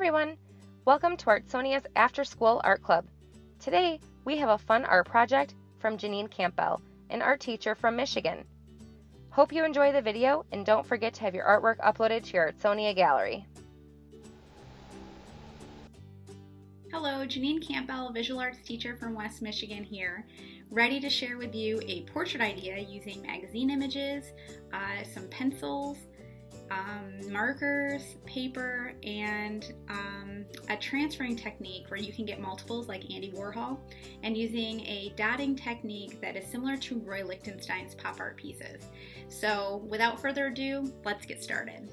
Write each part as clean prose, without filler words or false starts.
everyone! Welcome to Artsonia's After School Art Club. Today, we have a fun art project from Janine Campbell, an art teacher from Michigan. Hope you enjoy the video and don't forget to have your artwork uploaded to your Artsonia gallery. Hello, Janine Campbell, visual arts teacher from West Michigan here, ready to share with you a portrait idea using magazine images, some pencils, markers, paper, and a transferring technique where you can get multiples like Andy Warhol, and using a dotting technique that is similar to Roy Lichtenstein's pop art pieces. So without further ado, let's get started.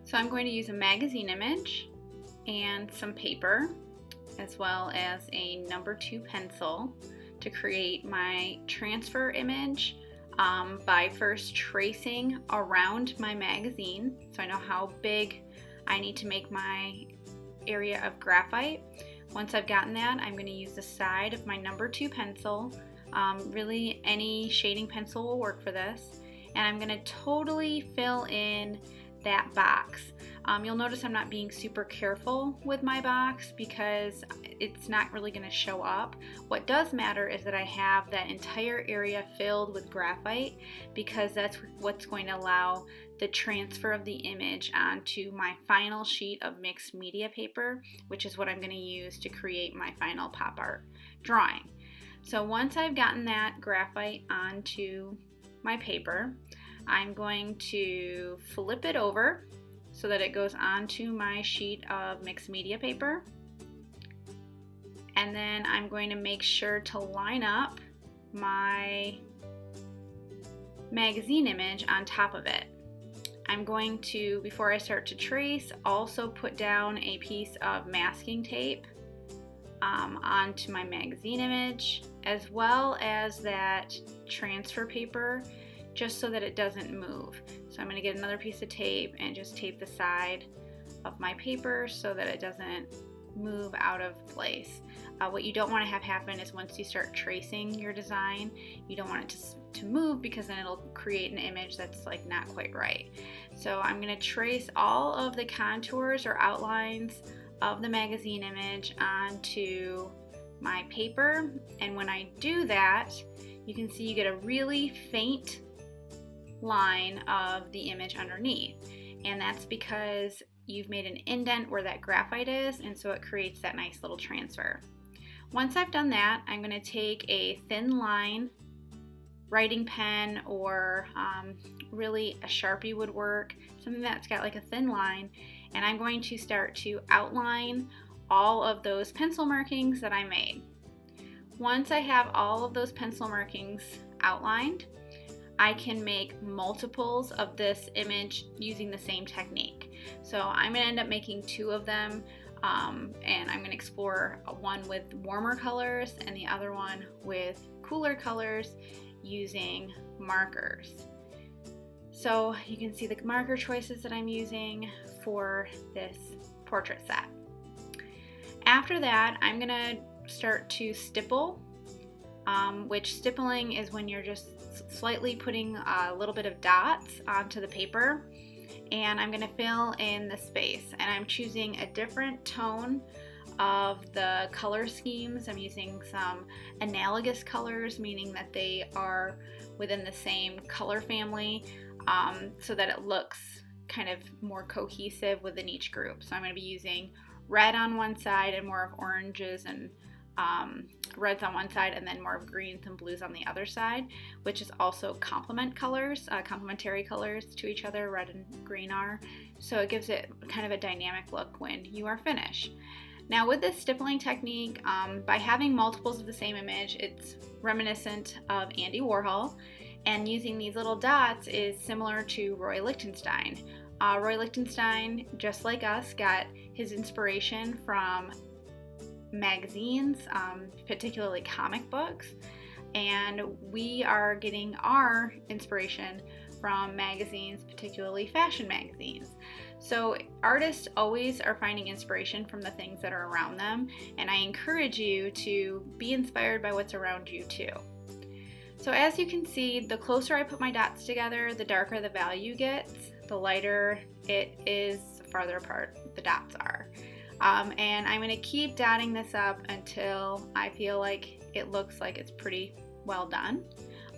So I'm going to use a magazine image and some paper, as well as a number 2 pencil to create my transfer image by first tracing around my magazine so I know how big I need to make my area of graphite. Once I've gotten that, I'm going to use the side of my number 2 pencil. Really any shading pencil will work for this, and I'm going to totally fill in that box. You'll notice I'm not being super careful with my box because it's not really going to show up. What does matter is that I have that entire area filled with graphite, because that's what's going to allow the transfer of the image onto my final sheet of mixed media paper, which is what I'm going to use to create my final pop art drawing. So once I've gotten that graphite onto my paper, I'm going to flip it over so that it goes onto my sheet of mixed media paper. And then I'm going to make sure to line up my magazine image on top of it. I'm going to, before I start to trace, also put down a piece of masking tape onto my magazine image, as well as that transfer paper, just so that it doesn't move. So I'm going to get another piece of tape and just tape the side of my paper so that it doesn't move out of place. What you don't want to have happen is once you start tracing your design, you don't want it to move, because then it'll create an image that's like not quite right. So I'm going to trace all of the contours or outlines of the magazine image onto my paper, and when I do that, you can see you get a really faint line of the image underneath, and that's because you've made an indent where that graphite is, and so it creates that nice little transfer. Once I've done that, I'm going to take a thin line writing pen, or really a Sharpie would work, something that's got like a thin line, and I'm going to start to outline all of those pencil markings that I made. Once I have all of those pencil markings outlined, I can make multiples of this image using the same technique. So I'm going to end up making 2 of them, and I'm going to explore one with warmer colors and the other one with cooler colors using markers. So you can see the marker choices that I'm using for this portrait set. After that, I'm going to start to stipple, which stippling is when you're just slightly putting a little bit of dots onto the paper, and I'm going to fill in the space, and I'm choosing a different tone of the color schemes. I'm using some analogous colors, meaning that they are within the same color family, so that it looks kind of more cohesive within each group. So I'm going to be using red on one side and more of oranges and reds on one side, and then more of greens and blues on the other side, which is also complementary colors to each other, red and green are. So it gives it kind of a dynamic look when you are finished. Now with this stippling technique, by having multiples of the same image, it's reminiscent of Andy Warhol, and using these little dots is similar to Roy Lichtenstein. Roy Lichtenstein, just like us, got his inspiration from magazines, particularly comic books, and we are getting our inspiration from magazines, particularly fashion magazines. So artists always are finding inspiration from the things that are around them, and I encourage you to be inspired by what's around you too. So as you can see, the closer I put my dots together, the darker the value gets. The lighter it is, the farther apart the dots are. And I'm going to keep dotting this up until I feel like it looks like it's pretty well done.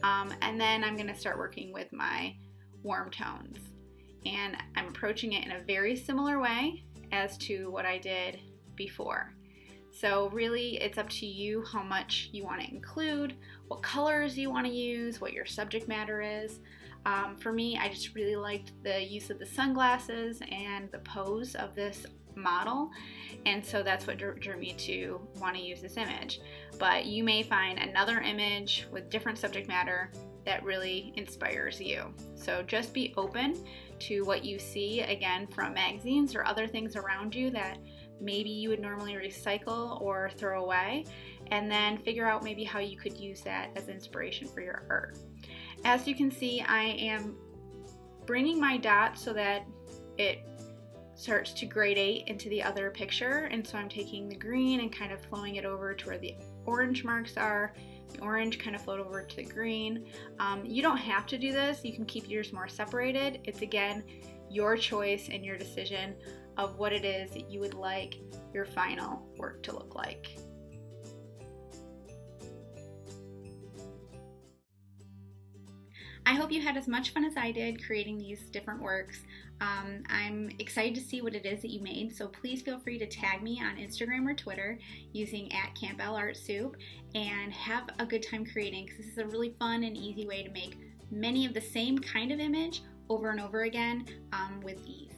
And then I'm going to start working with my warm tones. And I'm approaching it in a very similar way as to what I did before. So really, it's up to you how much you want to include, what colors you want to use, what your subject matter is. For me, I just really liked the use of the sunglasses and the pose of this model, and so that's what drew me to want to use this image. But you may find another image with different subject matter that really inspires you. So just be open to what you see, again, from magazines or other things around you that maybe you would normally recycle or throw away, and then figure out maybe how you could use that as inspiration for your art. As you can see, I am bringing my dot so that it starts to gradate into the other picture, and so I'm taking the green and kind of flowing it over to where the orange marks are. The orange kind of flowed over to the green. You don't have to do this. You can keep yours more separated. It's, again, your choice and your decision of what it is that you would like your final work to look like. I hope you had as much fun as I did creating these different works. I'm excited to see what it is that you made, so please feel free to tag me on Instagram or Twitter using @CampbellArtSoup, and have a good time creating, because this is a really fun and easy way to make many of the same kind of image over and over again with ease.